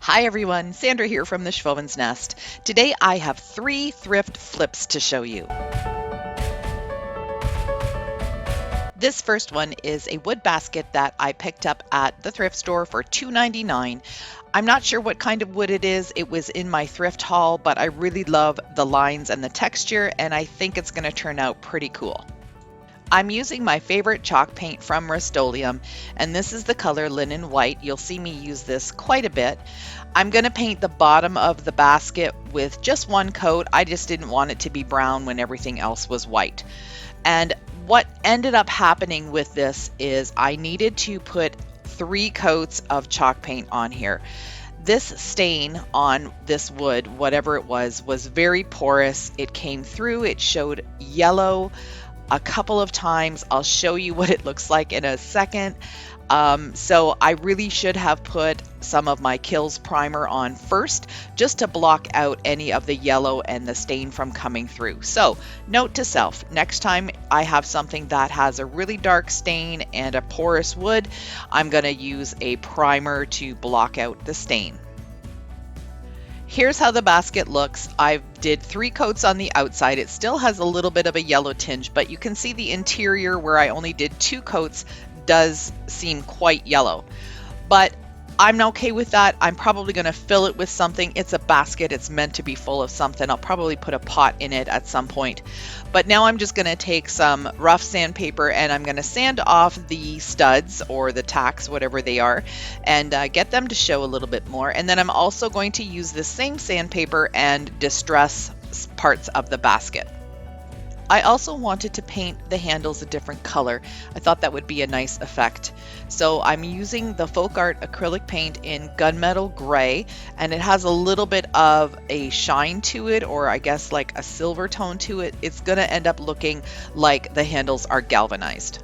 Hi everyone, Sandra here from the Schwowin's Nest. Today I have 3 thrift flips to show you. This first one is a wood basket that I picked up at the thrift store for $2.99. I'm not sure what kind of wood it is. It was in my thrift haul, but I really love the lines and the texture, and I think it's going to turn out pretty cool. I'm using my favorite chalk paint from Rust-Oleum, and this is the color Linen White. You'll see me use this quite a bit. I'm going to paint the bottom of the basket with just one coat. I just didn't want it to be brown when everything else was white. And what ended up happening with this is I needed to put 3 coats of chalk paint on here. This stain on this wood, whatever it was very porous. It came through, it showed yellow a couple of times. I'll show you what it looks like in a second. So I really should have put some of my Kills primer on first, just to block out any of the yellow and the stain from coming through. So note to self, next time I have something that has a really dark stain and a porous wood, I'm going to use a primer to block out the stain. Here's how the basket looks. I did 3 coats on the outside. It still has a little bit of a yellow tinge, but you can see the interior where I only did 2 coats does seem quite yellow. But I'm okay with that. I'm probably going to fill it with something. It's a basket. It's meant to be full of something. I'll probably put a pot in it at some point. But now I'm just going to take some rough sandpaper and I'm going to sand off the studs or the tacks, whatever they are, and get them to show a little bit more. And then I'm also going to use the same sandpaper and distress parts of the basket. I also wanted to paint the handles a different color. I thought that would be a nice effect. So I'm using the Folk Art acrylic paint in gunmetal gray, and it has a little bit of a shine to it, or I guess like a silver tone to it. It's going to end up looking like the handles are galvanized.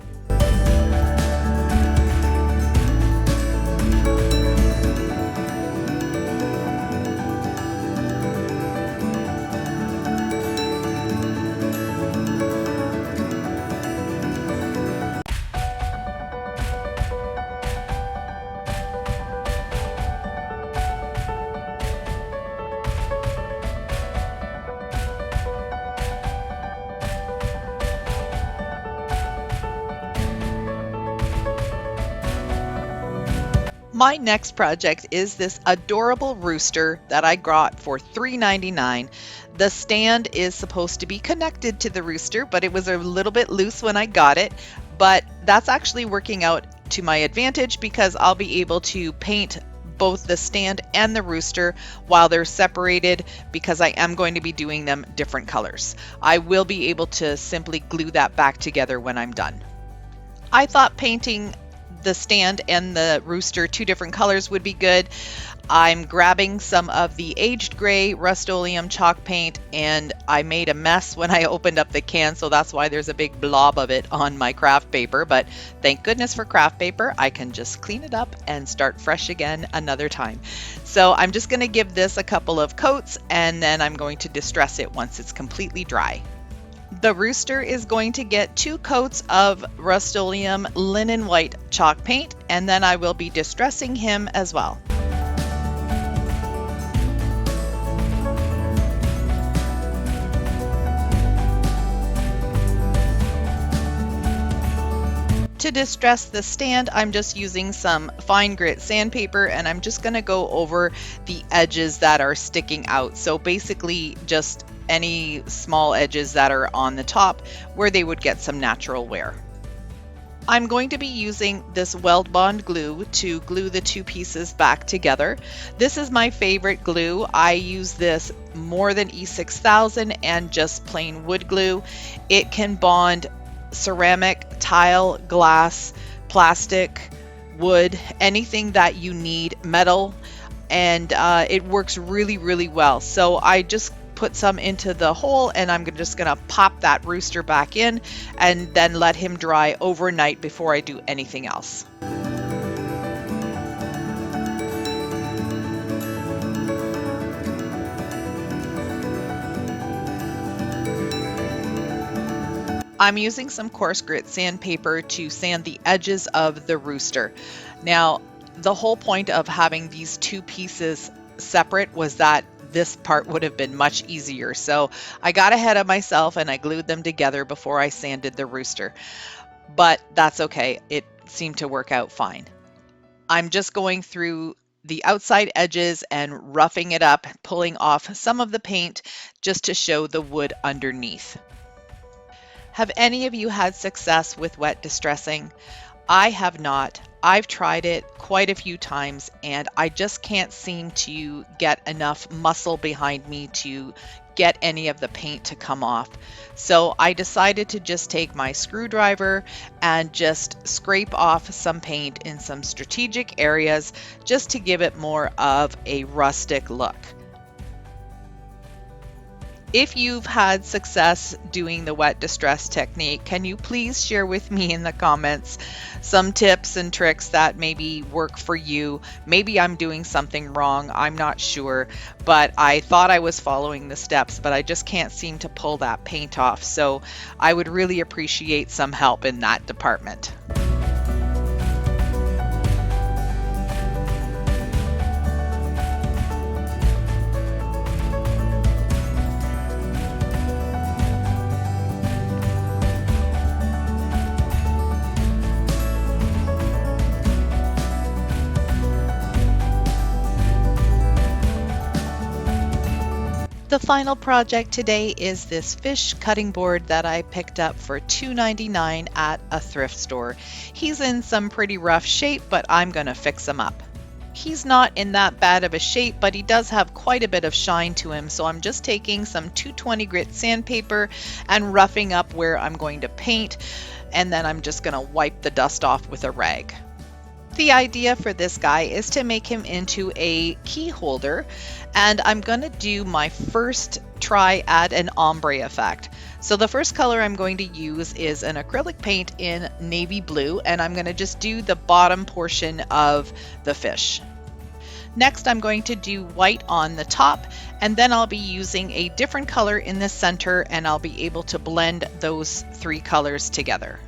My next project is this adorable rooster that I got for $3.99. The stand is supposed to be connected to the rooster, but it was a little bit loose when I got it. But that's actually working out to my advantage because I'll be able to paint both the stand and the rooster while they're separated, because I am going to be doing them different colors. I will be able to simply glue that back together when I'm done. I thought painting the stand and the rooster 2 different colors would be good. I'm grabbing some of the aged gray Rust-Oleum chalk paint, and I made a mess when I opened up the can, so that's why there's a big blob of it on my craft paper. But thank goodness for craft paper. I can just clean it up and start fresh again another time. So I'm just going to give this a couple of coats, and then I'm going to distress it once it's completely dry. The rooster is going to get 2 coats of Rust-Oleum Linen White chalk paint, and then I will be distressing him as well. To distress the stand, I'm just using some fine grit sandpaper, and I'm just going to go over the edges that are sticking out. So basically just any small edges that are on the top where they would get some natural wear. I'm going to be using this Weld Bond glue to glue the 2 pieces back together. This is my favorite glue. I use this more than E6000 and just plain wood glue. It can bond ceramic, tile, glass, plastic, wood, anything that you need, metal, and it works really, really well. So I just put some into the hole, and I'm just going to pop that rooster back in and then let him dry overnight before I do anything else. I'm using some coarse grit sandpaper to sand the edges of the rooster. Now, The whole point of having these two pieces separate was that this part would have been much easier. So I got ahead of myself and I glued them together before I sanded the rooster. But that's okay. It seemed to work out fine. I'm just going through the outside edges and roughing it up, pulling off some of the paint just to show the wood underneath. Have any of you had success with wet distressing? I have not. I've tried it quite a few times and I just can't seem to get enough muscle behind me to get any of the paint to come off. So I decided to just take my screwdriver and just scrape off some paint in some strategic areas just to give it more of a rustic look. If you've had success doing the wet distress technique, can you please share with me in the comments some tips and tricks that maybe work for you? Maybe I'm doing something wrong, I'm not sure, but I thought I was following the steps, but I just can't seem to pull that paint off. So I would really appreciate some help in that department. The final project today is this fish cutting board that I picked up for $2.99 at a thrift store. He's in some pretty rough shape, but I'm going to fix him up. He's not in that bad of a shape, but he does have quite a bit of shine to him, so I'm just taking some 220 grit sandpaper and roughing up where I'm going to paint, and then I'm just going to wipe the dust off with a rag. The idea for this guy is to make him into a key holder, and I'm going to do my first try at an ombre effect. So the first color I'm going to use is an acrylic paint in navy blue, and I'm going to just do the bottom portion of the fish. Next, I'm going to do white on the top, and then I'll be using a different color in the center, and I'll be able to blend those three colors together.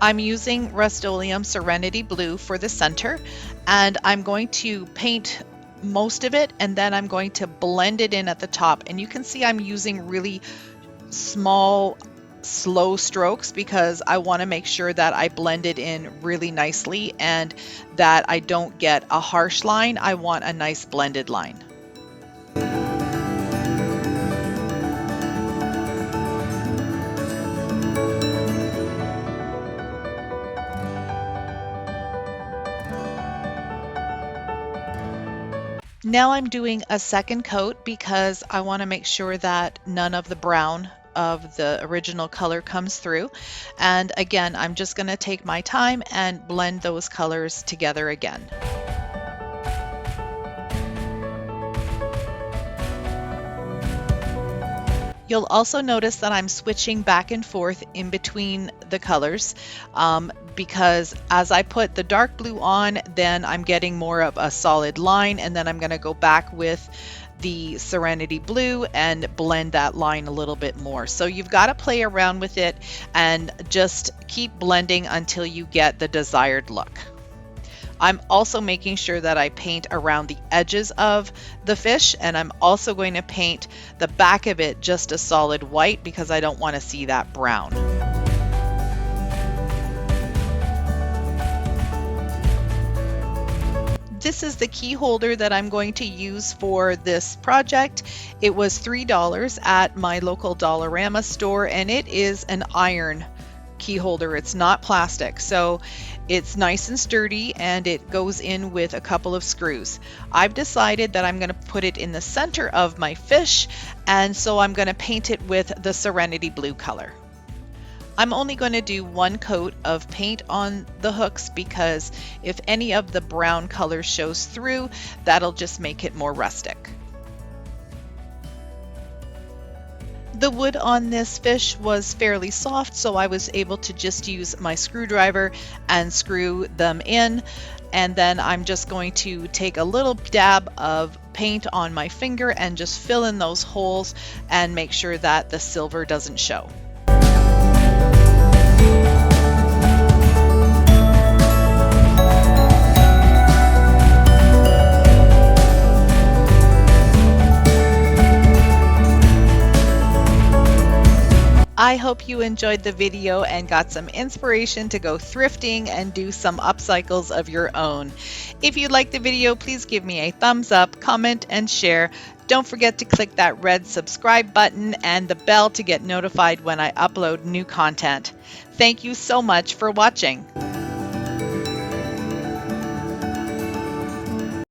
I'm using Rust-Oleum Serenity Blue for the center, and I'm going to paint most of it, and then I'm going to blend it in at the top. And you can see I'm using really small, slow strokes because I want to make sure that I blend it in really nicely and that I don't get a harsh line. I want a nice blended line. Now I'm doing a second coat because I want to make sure that none of the brown of the original color comes through. And again, I'm just going to take my time and blend those colors together again. You'll also notice that I'm switching back and forth in between the colors because as I put the dark blue on, then I'm getting more of a solid line, and then I'm going to go back with the Serenity Blue and blend that line a little bit more. So you've got to play around with it and just keep blending until you get the desired look. I'm also making sure that I paint around the edges of the fish, and I'm also going to paint the back of it just a solid white because I don't want to see that brown. This is the key holder that I'm going to use for this project. It was $3 at my local Dollarama store, and it is an iron key holder. It's not plastic, so it's nice and sturdy, and it goes in with a couple of screws. I've decided that I'm going to put it in the center of my fish, and so I'm going to paint it with the Serenity Blue color. I'm only going to do one coat of paint on the hooks because if any of the brown color shows through, that'll just make it more rustic. The wood on this fish was fairly soft, so I was able to just use my screwdriver and screw them in. And then I'm just going to take a little dab of paint on my finger and just fill in those holes and make sure that the silver doesn't show. I hope you enjoyed the video and got some inspiration to go thrifting and do some upcycles of your own. If you liked the video, please give me a thumbs up, comment, and share. Don't forget to click that red subscribe button and the bell to get notified when I upload new content. Thank you so much for watching.